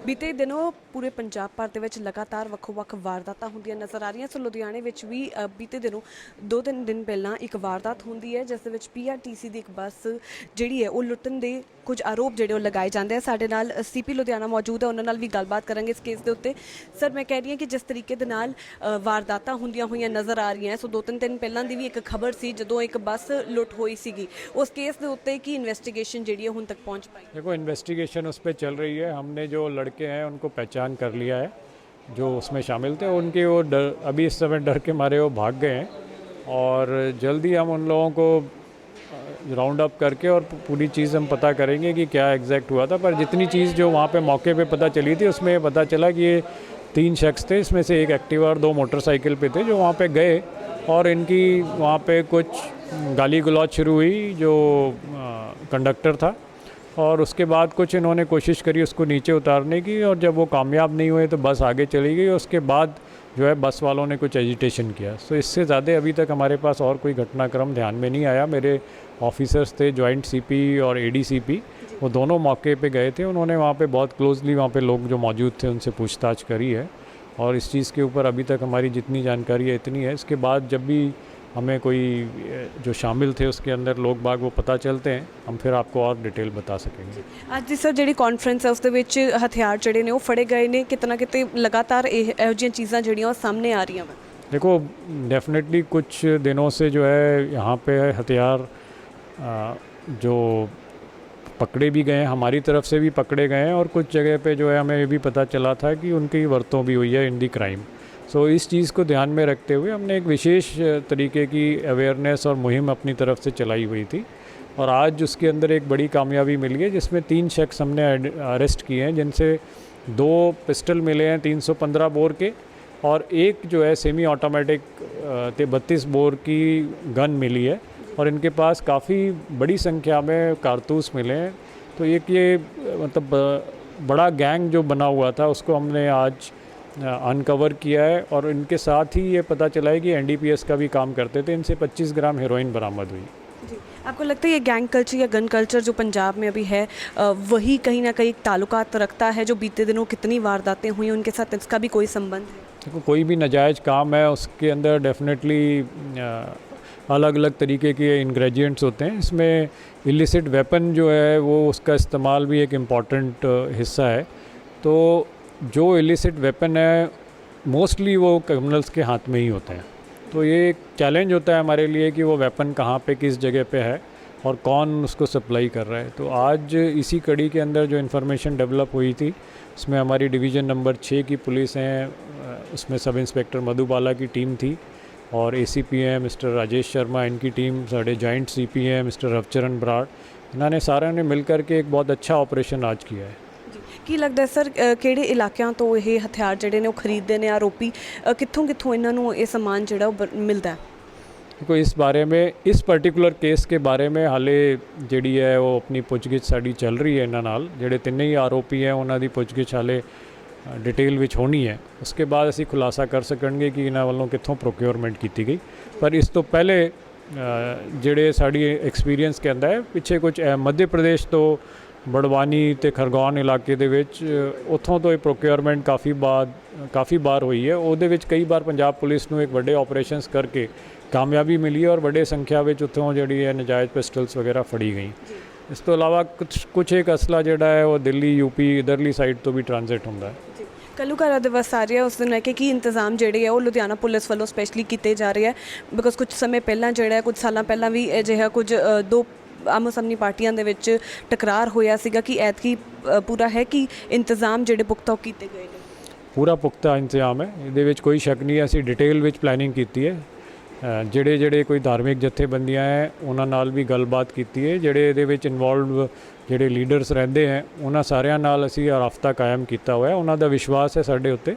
बीते दिनों पूरे पंजाब भर दे विच लगातार ਵੱਖ-ਵੱਖ वारदातां ਹੁੰਦੀਆਂ नज़र आ रही। सो लुधियाने विच भी बीते दिनों 2-3 दिन पहला एक वारदात ਹੁੰਦੀ है जिस दे विच PRTC ਦੀ ਇੱਕ ਬੱਸ ਜਿਹੜੀ ਹੈ ਉਹ ਲੁੱਟਣ ਦੇ ਕੁਝ ਆਰੋਪ ਜਿਹੜੇ ਉਹ ਲਗਾਏ ਜਾਂਦੇ ਆ। ਸਾਡੇ ਨਾਲ CP ਲੁਧਿਆਣਾ ਮੌਜੂਦ ਹੈ, ਉਹਨਾਂ ਨਾਲ ਵੀ ਗੱਲਬਾਤ ਕਰਾਂਗੇ ਇਸ ਕੇਸ ਦੇ ਉੱਤੇ। ਸਰ, ਮੈਂ ਕਹਿ ਰਹੀ ਹਾਂ ਕਿ ਜਿਸ ਤਰੀਕੇ ਦੇ ਨਾਲ ਵਾਰਦਾਤਾਂ ਹੁੰਦੀਆਂ ਹੋਈਆਂ ਨਜ਼ਰ ਆ ਰਹੀਆਂ, ਸੋ 2-3 ਦਿਨ ਪਹਿਲਾਂ ਦੀ ਵੀ ਇੱਕ ਖਬਰ ਸੀ ਜਦੋਂ ਇੱਕ ਬੱਸ ਲੁੱਟ ਹੋਈ ਸੀਗੀ, ਉਸ केस ਦੇ ਉੱਤੇ ਕੀ इन्वेस्टिगेशन ਜਿਹੜੀ ਹੈ ਹੁਣ ਤੱਕ पहुँच पाई? देखो, इन्वेस्टिगेशन उस पर चल रही है। हमने जो लड़के हैं उनको पहचान कर लिया है जो उसमें शामिल थे। उनके वो डर, अभी इस समय डर के मारे वो भाग गए हैं और जल्दी हम उन लोगों को राउंड अप करके और पूरी चीज़ हम पता करेंगे कि क्या एग्जैक्ट हुआ था। पर जितनी चीज़ जो वहाँ पे मौके पे पता चली थी उसमें पता चला कि ये 3 शख्स थे, इसमें से एक एक्टिवा और 2 मोटरसाइकिल पे थे जो वहाँ पे गए और इनकी वहाँ पे कुछ गाली गलौज शुरू हुई जो कंडक्टर था, और उसके बाद कुछ इन्होंने कोशिश करी उसको नीचे उतारने की, और जब वो कामयाब नहीं हुए तो बस आगे चली गई। उसके बाद जो है बस वालों ने कुछ एजिटेशन किया। सो इससे ज़्यादा अभी तक हमारे पास और कोई घटनाक्रम ध्यान में नहीं आया। मेरे ऑफिसर्स थे, जॉइंट CP और ADCP, वो दोनों मौके पे गए थे। उन्होंने वहाँ पे बहुत क्लोजली वहाँ पे लोग जो मौजूद थे उनसे पूछताछ करी है, और इस चीज़ के ऊपर अभी तक हमारी जितनी जानकारी है इतनी है। इसके बाद जब भी हमें कोई जो शामिल थे उसके अंदर लोग बाग वो पता चलते हैं, हम फिर आपको और डिटेल बता सकेंगे। ਅੱਜ ਦੀ ਸਰ ਜਿਹੜੀ ਕਾਨਫਰੰਸ ਹੈ ਉਸ ਦੇ ਵਿੱਚ ਹਥਿਆਰ ਜਿਹੜੇ ਨੇ ਉਹ ਫੜੇ ਗਏ ਨੇ, ਕਿਤਨਾ ਕਿਤੇ ਲਗਾਤਾਰ ਇਹੋ ਜਿਹੀਆਂ ਚੀਜ਼ਾਂ ਜਿਹੜੀਆਂ ਉਹ ਸਾਹਮਣੇ ਆ ਰਹੀਆਂ ਵਾ। देखो, डेफिनेटली कुछ दिनों से जो है यहाँ पे हथियार जो पकड़े भी गए हैं, हमारी तरफ से भी पकड़े गए हैं, और कुछ जगह पे जो है हमें ये भी पता चला था कि उनकी वर्तों भी हुई है इन दी क्राइम। सो इस चीज़ को ध्यान में रखते हुए हमने एक विशेष तरीके की अवेयरनेस और मुहिम अपनी तरफ से चलाई हुई थी, और आज उसके अंदर एक बड़ी कामयाबी मिली है जिसमें 3 शख्स हमने अरेस्ट किए हैं, जिनसे 2 पिस्टल मिले हैं 315 बोर के, और एक जो है सेमी ऑटोमेटिक 32 बोर की गन मिली है, और इनके पास काफ़ी बड़ी संख्या में कारतूस मिले हैं। तो एक ये मतलब बड़ा गैंग जो बना हुआ था उसको हमने आज अनकवर किया है, और इनके साथ ही ये पता चला है कि NDPS का भी काम करते थे। इनसे 25 ग्राम हेरोइन बरामद हुई। जी, आपको लगता है ये गैंग कल्चर या गन कल्चर जो पंजाब में अभी है वही कहीं ना कहीं ताल्लुकात रखता है? जो बीते दिनों कितनी वारदातें हुई उनके साथ इसका भी कोई संबंध है? देखो, कोई भी नाजायज़ काम है उसके अंदर डेफिनेटली अलग अलग तरीके के इंग्रेडिएंट्स होते हैं। इसमें इलिसिट वेपन जो है वो उसका इस्तेमाल भी एक इम्पॉर्टेंट हिस्सा है। तो जो इलिसिट वेपन है मोस्टली वो क्रिमिनल्स के हाथ में ही होते हैं। तो ये एक चैलेंज होता है हमारे लिए कि वो वेपन कहाँ पे किस जगह पे है और कौन उसको सप्लाई कर रहा है। तो आज इसी कड़ी के अंदर जो इन्फॉर्मेशन डेवलप हुई थी उसमें हमारी डिवीज़न नंबर 6 की पुलिस हैं, उसमें सब इंस्पेक्टर मधुबाला की टीम थी, और ACP हैं मिस्टर राजेश शर्मा, इनकी टीम, साढ़े जॉइंट CP हैं मिस्टर रवचरण बराड़, इन्होंने सारे ने मिल कर के एक बहुत अच्छा ऑपरेशन आज किया है। ਕੀ ਲੱਗਦਾ ਸਰ ਕਿਹੜੇ ਇਲਾਕਿਆਂ ਤੋਂ ਇਹ ਹਥਿਆਰ ਜਿਹੜੇ ਨੇ ਉਹ ਖਰੀਦਦੇ ਨੇ ਆਰੋਪੀ? ਕਿੱਥੋਂ ਕਿੱਥੋਂ ਇਹਨਾਂ ਨੂੰ ਇਹ ਸਮਾਨ ਜਿਹੜਾ ਉਹ ਮਿਲਦਾ ਹੈ? देखो, इस बारे में इस पर्टिकुलर केस के बारे में हाले ਜਿਹੜੀ है वो अपनी पुछगिछ साड़ी चल रही है। इन्हां नाल ਜਿਹੜੇ ਤਿੰਨੇ ਹੀ ਆਰੋਪੀ ਹੈ ਉਹਨਾਂ ਦੀ ਪੁੱਛਗਿੱਛ ਹਾਲੇ डिटेल ਵਿੱਚ ਹੋਣੀ ਹੈ। उसके बाद ਅਸੀਂ ਖੁਲਾਸਾ ਕਰ ਸਕਾਂਗੇ ਕਿ ਇਹਨਾਂ ਵੱਲੋਂ ਕਿੱਥੋਂ ਪ੍ਰੋਕਿਉਰਮੈਂਟ ਕੀਤੀ ਗਈ। ਪਰ ਇਸ ਤੋਂ ਪਹਿਲੇ ਜਿਹੜੇ ਸਾਡੀ ਐਕਸਪੀਰੀਅੰਸ ਕਹਿੰਦਾ ਹੈ ਪਿੱਛੇ ਕੁਝ ਮੱਧ ਪ੍ਰਦੇਸ਼ ਤੋਂ बड़वानी ਤੇ ਖਰਗੋਨ ਇਲਾਕੇ ਦੇ ਵਿੱਚ ਉੱਥੋਂ ਤੋਂ ਇਹ ਪ੍ਰੋਕਿਉਰਮੈਂਟ ਕਾਫੀ ਬਾਰ ਹੋਈ ਹੈ। ਉਹਦੇ ਵਿੱਚ ਕਈ ਵਾਰ ਪੰਜਾਬ ਪੁਲਿਸ ਨੂੰ ਇੱਕ ਵੱਡੇ ਆਪਰੇਸ਼ਨਸ ਕਰਕੇ ਕਾਮਯਾਬੀ ਮਿਲੀ ਹੈ, ਔਰ ਵੱਡੇ ਸੰਖਿਆ ਵਿੱਚ ਉੱਥੋਂ ਜਿਹੜੀ ਹੈ ਨਜਾਇਜ਼ ਪਿਸਟਲਸ ਵਗੈਰਾ ਫੜੀ ਗਈ। ਇਸ ਤੋਂ ਇਲਾਵਾ ਕੁਛ ਇੱਕ ਅਸਲਾ ਜਿਹੜਾ ਹੈ ਉਹ ਦਿੱਲੀ UP ਇਧਰਲੀ ਸਾਈਡ ਤੋਂ ਵੀ ਟ੍ਰਾਂਜ਼ਿਟ ਹੁੰਦਾ ਹੈ। ਘੱਲੂਘਾਰਾ ਦਿਵਸ ਆ ਰਿਹਾ, ਉਸ ਦਿਨ ਲੈ ਕੇ ਕੀ ਇੰਤਜ਼ਾਮ ਜਿਹੜੇ ਆ ਉਹ ਲੁਧਿਆਣਾ ਪੁਲਿਸ ਵੱਲੋਂ ਸਪੈਸ਼ਲੀ ਕੀਤੇ ਜਾ ਰਹੇ ਆ? ਬਿਕੋਜ਼ ਕੁਝ ਸਮੇਂ ਪਹਿਲਾਂ ਜਿਹੜਾ ਕੁਝ ਸਾਲਾਂ ਪਹਿਲਾਂ ਵੀ ਅਜਿਹਾ ਕੁਝ 2 ਆਮੋ ਸਾਹਮਣੇ ਪਾਰਟੀਆਂ ਦੇ ਵਿੱਚ ਟਕਰਾਰ ਹੋਇਆ ਸੀਗਾ ਕਿ ਐਤਕੀ ਪੂਰਾ ਹੈ ਕਿ ਇੰਤਜ਼ਾਮ ਜਿਹੜੇ ਪੁਖਤਾ ਕੀਤੇ ਗਏ ਨੇ? ਪੂਰਾ ਪੁਖਤਾ ਇੰਤਜ਼ਾਮ ਹੈ, ਇਹਦੇ ਵਿੱਚ ਕੋਈ ਸ਼ੱਕ ਨਹੀਂ। ਅਸੀਂ ਡਿਟੇਲ ਵਿੱਚ ਪਲੈਨਿੰਗ ਕੀਤੀ ਹੈ, ਜਿਹੜੇ ਕੋਈ ਧਾਰਮਿਕ ਜਥੇਬੰਦੀਆਂ ਹੈ ਉਹਨਾਂ ਨਾਲ ਵੀ ਗੱਲਬਾਤ ਕੀਤੀ ਹੈ, ਜਿਹੜੇ ਇਹਦੇ ਵਿੱਚ ਇਨਵੋਲਵ ਜਿਹੜੇ ਲੀਡਰਸ ਰਹਿੰਦੇ ਹੈ ਉਹਨਾਂ ਸਾਰਿਆਂ ਨਾਲ ਅਸੀਂ ਰਾਬਤਾ ਕਾਇਮ ਕੀਤਾ ਹੋਇਆ। ਉਹਨਾਂ ਦਾ ਵਿਸ਼ਵਾਸ ਹੈ ਸਾਡੇ ਉੱਤੇ,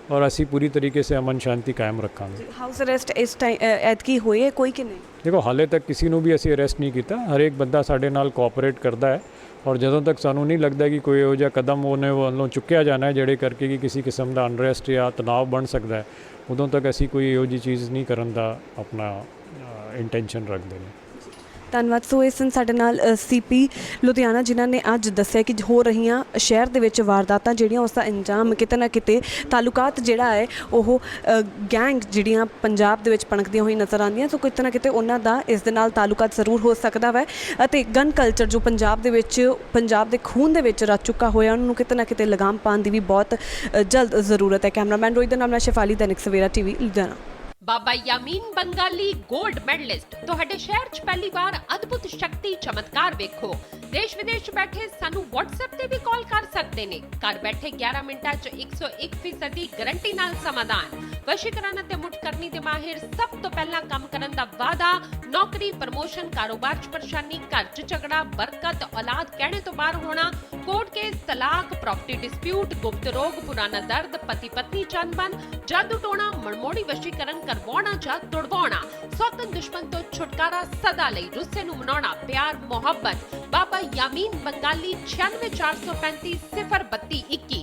और असी पूरी तरीके से अमन शांति कायम रखांगे। हाउस अरेस्ट इस टाइम ऐतकी होई है कोई कि नहीं? देखो, हाले तक किसी को भी असी अरेस्ट नहीं किया। हर एक बंदा साडे नाल कोऑपरेट करता है, और जदों तक सानू नहीं लगता कि कोई इहो जिहा कदम उन्हें वालों चुक्या जाना है जिहड़े करके कि किसी किस्म का अनरेस्ट या तनाव बन सकता है, उदों तक असी कोई इहो जी चीज़ नहीं करन दा अपना इंटेंशन रखते हैं। ਧੰਨਵਾਦ। ਸੋ ਇਸ ਸਨ ਸਾਡੇ ਨਾਲ ਸੀਪੀ ਲੁਧਿਆਣਾ ਜਿਨ੍ਹਾਂ ਨੇ ਅੱਜ ਦੱਸਿਆ ਕਿ ਹੋ ਰਹੀਆਂ ਸ਼ਹਿਰ ਦੇ ਵਿੱਚ ਵਾਰਦਾਤਾਂ ਜਿਹੜੀਆਂ ਉਸ ਦਾ ਅੰਜਾਮ ਕਿਤੇ ਨਾ ਕਿਤੇ ਤਾਲੁਕਾਤ ਜਿਹੜਾ ਹੈ ਉਹ ਗੈਂਗ ਜਿਹੜੀਆਂ ਪੰਜਾਬ ਦੇ ਵਿੱਚ ਪਣਕਦੀਆਂ ਹੋਈ ਨਜ਼ਰ ਆਉਂਦੀਆਂ। ਸੋ ਕਿਤੇ ਨਾ ਕਿਤੇ ਉਹਨਾਂ ਦਾ ਇਸ ਦੇ ਨਾਲ ਤਾਲੁਕਾਤ ਜ਼ਰੂਰ ਹੋ ਸਕਦਾ ਹੈ ਅਤੇ ਗਨ ਕਲਚਰ ਜੋ ਪੰਜਾਬ ਦੇ ਵਿੱਚ ਪੰਜਾਬ ਦੇ ਖੂਨ ਦੇ ਵਿੱਚ ਰਚ ਚੁੱਕਾ ਹੋਇਆ ਉਹਨੂੰ ਕਿਤੇ ਨਾ ਕਿਤੇ ਲਗਾਮ ਪਾਉਣ ਦੀ ਵੀ ਬਹੁਤ ਜਲਦ ਜ਼ਰੂਰਤ ਹੈ। ਕੈਮਰਾਮੈਨ ਰੋਹਿਤ ਦੇ ਨਾਲ ਮੈਂ ਸ਼ਿਫਾਲੀ, ਦੈਨਿਕ ਸਵੇਰਾ ਟੀਵੀ ਲੁਧਿਆਣਾ। ਬਾਬਾ ਯਾਮੀਨ ਬੰਗਾਲੀ 골ਡ ਮੈਡਲਿਸਟ ਤੁਹਾਡੇ ਸ਼ਹਿਰ 'ਚ ਪਹਿਲੀ ਵਾਰ ਅਦਭੁਤ ਸ਼ਕਤੀ ਚਮਤਕਾਰ ਵੇਖੋ। ਦੇਸ਼ ਵਿਦੇਸ਼ 'ਚ ਬੈਠੇ ਸਾਨੂੰ WhatsApp ਤੇ ਵੀ ਕਾਲ ਕਰ ਸਕਦੇ ਨੇ। ਘਰ ਬੈਠੇ 11 ਮਿੰਟਾਂ 'ਚ 101% ਦੀ ਗਾਰੰਟੀ ਨਾਲ ਸਮਾਧਾਨ। ਵਸ਼ੀਕਰਨ ਅਤੇ ਮੁਠਕਰਨੀ ਦੇ ਮਾਹਿਰ ਸਭ ਤੋਂ ਪਹਿਲਾਂ ਕੰਮ ਕਰਨ ਦਾ ਵਾਅਦਾ। ਨੌਕਰੀ, ਪ੍ਰਮੋਸ਼ਨ, ਕਾਰੋਬਾਰ 'ਚ ਪਰੇਸ਼ਾਨੀ, ਘਰ 'ਚ ਝਗੜਾ, ਬਰਕਤ, ਔਲਾਦ ਕਹਿਣੇ ਤੋਂ ਬਾਹਰ ਹੋਣਾ, ਕੋਰਟ ਕੇਸ, ਤਲਾਕ, ਪ੍ਰਾਪਰਟੀ ਡਿਸਪਿਊਟ, ਗੁਪਤ ਰੋਗ, ਪੁਰਾਣਾ ਦਰਦ, ਪਤੀ ਪਤਨੀ ਚੰਬਨ, ਜਾਦੂ ਟੋਣਾ, ਮਨਮੋੜੀ ਵਸ਼ੀਕਰਨ ਕਰਵਾਉਣਾ ਜਾਂ ਤੁੜਵਾਉਣਾ, ਸੌਤਨ ਦੁਸ਼ਮਣ ਤੋਂ ਛੁਟਕਾਰਾ, ਸਦਾ ਲਈ ਰੁੱਸੇ ਨੂੰ ਮਨਾਉਣਾ, ਪਿਆਰ ਮੁਹੱਬਤ। ਬਾਬਾ ਯਾਮੀਨ ਬੰਗਾਲੀ 96 435 032 21।